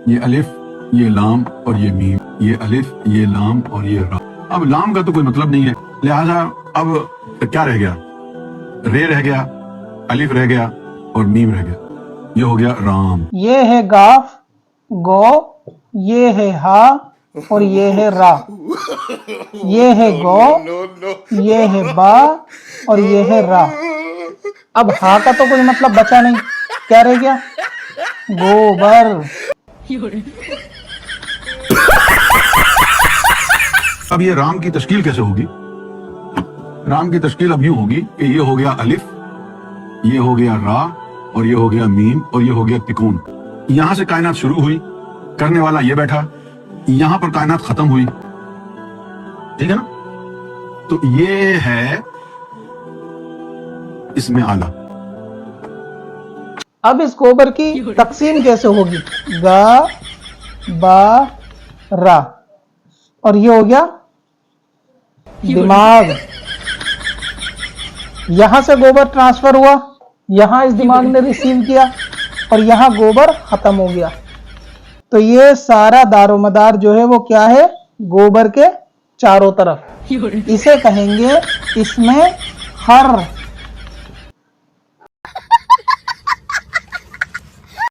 ये अलिफ, ये लाम और ये मीम, ये अलिफ, ये लाम और ये रा। अब लाम का तो कोई मतलब नहीं है, लिहाजा अब क्या रह गया? रे रह गया, अलिफ रह गया और मीम रह गया। ये हो गया राम। ये है गाफ गो, ये है हा और ये है रा। ये है गो, ये है बा और ये है रा। अब हा का तो कोई मतलब बचा नहीं, क्या रह गया? गोबर। अब ये राम की तश्कील कैसे होगी? राम की तश्कील अब यूं होगी कि ये हो गया अलिफ, ये हो गया रा और ये हो गया मीम और ये हो गया तिकोन। यहां से कायनात शुरू हुई, करने वाला ये बैठा, यहां पर कायनात खत्म हुई, ठीक है ना? तो ये है इसमें आला। अब इस गोबर की तकसीम कैसे होगी? गा बा रा और ये हो गया दिमाग। यहां से गोबर ट्रांसफर हुआ, यहां इस दिमाग ने रिसीव किया और यहां गोबर खत्म हो गया। तो ये सारा दारोमदार जो है वो क्या है? गोबर के चारों तरफ। इसे कहेंगे इसमें हर